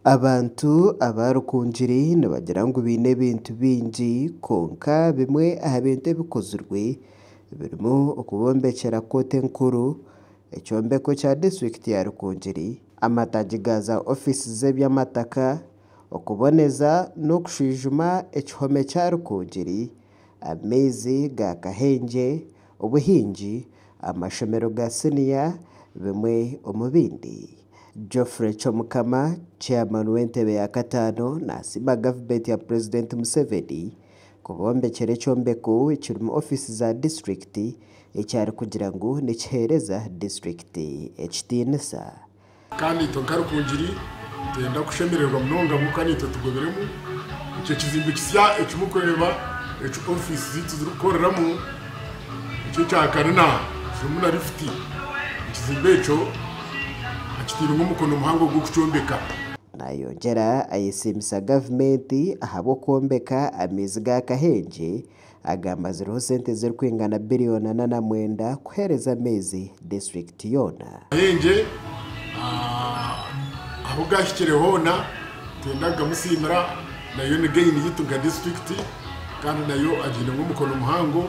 Abantu abarukungiri nibagira ngu biine ebintu bingi konka bimwe aha bintu ebikozirwe birimu okubombekyera kooti enkuru, ekyombeko kya disitulikiti ya Rukungiri, amatagi ga za ofisi z'ebyamataka, okuboneza n'okuswijuma ekihome kya Rukungiri, amaizi ga Kahengye, obuhingi, amashomero ga siniya bimwe omu bindi. Geoffrey Chomukama, chairman w'entebe ya kataano naasiima gavumenti ya President Museveni kubombekyera ekyombeko ekirimu ofisi za disitulikiti ekyari kugira ngu nikiheereza disitulikiti ekitiinisa. Kandi itwe nka Rukungiri tuyenda kushemererwa munonga kandi itwe tugoberemu ekyo kizimbe kisya ekimukureba ekyo ofisi zitu zirikukoreramu ekyo kya karina kirimu na lifuti ekizimbe ekyo akitiiremu omukono muhango gw'okukyombeka. Nayongera ayesiimisa gavumenti ahabw'okwombeka amaizi ga Kahengye agamba ziriho sente zirikwingana biliyoni 49 kuheereza amaizi disitulikiti yoona. Kahengye aho gahikire hoona twenda kugamusiimira nayo ni gayini yitu nka disitulikiti kandi nayo agiinemu omukono muhango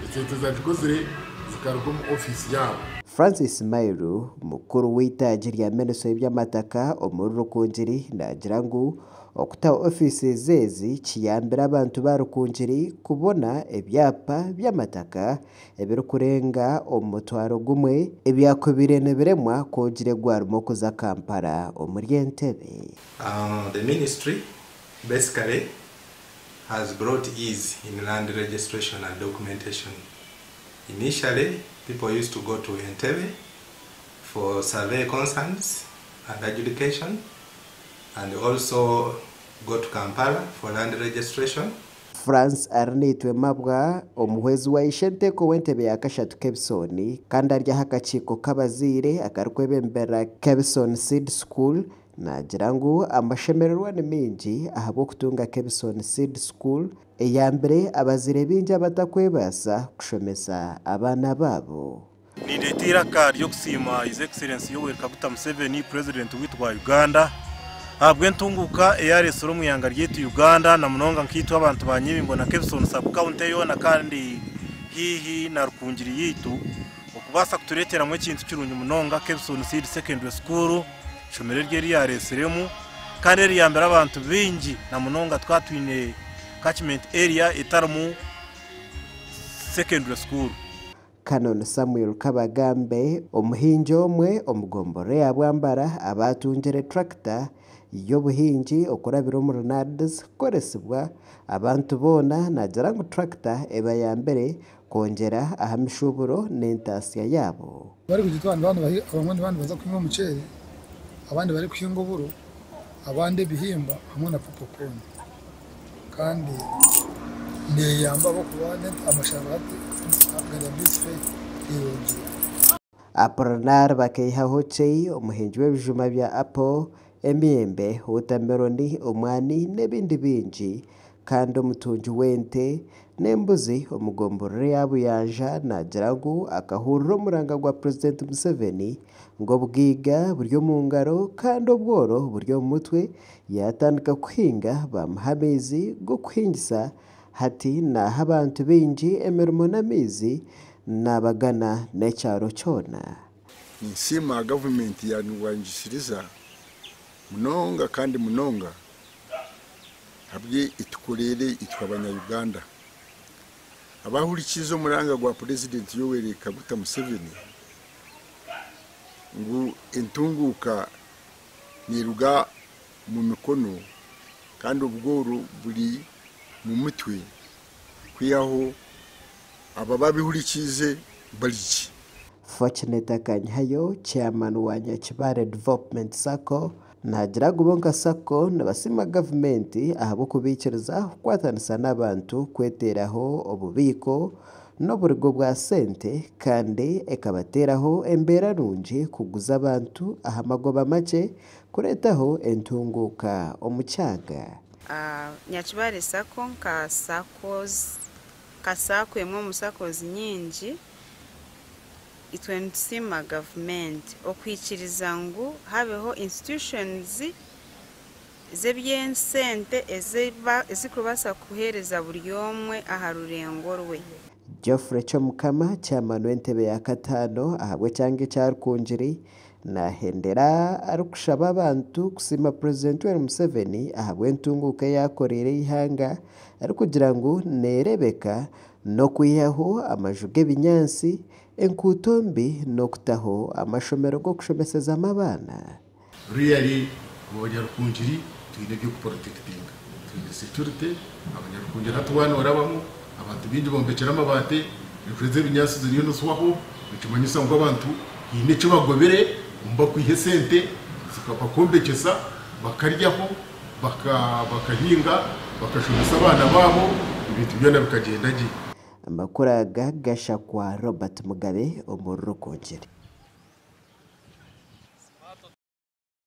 esente zagikozire zikaruga omu ofisi yaabo. Francis Mairu, mukuru w'itaagi rya Minisitule y'ebyamataka omuri Rukungiri, nagira ngu okutaho ofisi ezi kiyambira abantu ba Rukungiri kubona ebyapa by'amataka ebirikurenga omu 1,000 ebyakubaire nibiremwa kwogire gwarimu okuza Kampala omuri Entebbe. The ministry basically has brought ease in land registration and documentation. Initially, people used to go to Entebbe for survey concerns and adjudication, and also go to Kampala for land registration. France Arnitwe Mabwa, omuhwezi wa ishenteko w'entebe ya kashatu Kebisoni, kandi aryaho akakiiko k'abazaire akarikwebembera Kebisoni Seed School, nagira ngu amashemererwa ni mingi ahabw'okutunga Kebisoni Seed School eyambire abazaire bingi abatakwebaasa kushomesa abaana baabo. Nindeetera kaadi y'okusiima His Excellency Yoweri Kaguta Museveni, President w'itu wa Uganda, ahabw'entunguuka eyareesire omu ihanga ryaitu Uganda na munonga nkaitu abantu ba Nyebingo na Kebisoni sub-county yoona kandi hiihi na Rukungiri yiitu okubaasa kutureeteramu ekintu kirungi munonga Kebisoni Seed Secondary School, ishomero rye ryareesiremu kandi riyambira abantu bingi na munonga twatwine catchment area etarimu secondary school. Canon Samuel Kabagambe, omuhingi omwe omugombore yabwambara abatungire tractor y'obuhingi okurabira omu Ronalds kukoresibwa abantu boona, nagira ngu tractor ebayambire kwongera aha mishuburo n'entaasya yaabo. Bari kugitwara abandi baza kunywa omuceeri, abandi bari kuhinga oburo, abandi ebihimba hamwe na popcorn, kandi neyamba bokuba amashanyarazi agabiswe irungi. Apolinar bakeihaho chei omuhingi w'ebijuma bya apple, emiyembe, watermeloni, omwani n'ebindi bingi, kandi omutungi w'ente n'embuzi omugomborere yabuyanja nagira ngu akahurira omuranga gwa President Museveni ngo obwiga buri omu ngaro kandi obworo buri omu mutwe, yatandika kuhinga bamuha amaizi g'okuhingisa hati naha abantu bingi emirimo n'amaizi nabagana n'ekyaro kyona. Nsiima gavumenti yanwanjisiriza munonga kandi munonga habwe itukorere itwe abanya-Uganda abahurikiza omuranga gwa President Yoweri Kaguta Museveni ngu entunguuka niruga mu mikono kandi obworo buri mu mutwe kwiyaho aba babihurikize baliki. Fortunate Kanyayo, chairman wa Nyakibare Development Sacco, nagira gubonka Sacco nabasima gavumenti ahabw'okubikiriza kukwatanisa n'abantu kweteraho obubiko n'oburigo bwa sente kandi ekabateraho embeera nungi kuguza abantu aha magoba make kureetaho entunguuka omu kyanga. Nyakibare Sacco ka Sacco emwe mu Saccos nyingi itwe ntusiima gavumenti okwikiriza ngu habeho institutions z'ebyensente ezikubasa kuhereza buri omwe aha rurengo rwe. Geoffrey Chomukama chairman w'entebe ya katano ahabwe cyange cya Rukungiri nahendera arikushaba abantu kusima President Museveni ahabwe ntunguka yakorere ihanga ari kugira ngo nerebeka no kwiyaho amajuge binyansi enkutombi no kutaho amashomero go kushomeseza amabana. Really abanyarukungiri twine byo protecting twine security abanyarukungiri atwana warabamo abantu bindi bombekera amabate bikweze binyansi ziriyo noswaho bikimanyisa ngo abantu hine cyo bagobere umba kwihe sente zikabakombekesa bakaryaho bakahinga bakashomesa abana babo ibintu byona bikagenda gi amakuru agagasha kwa Robert Mugabe omurukungiri.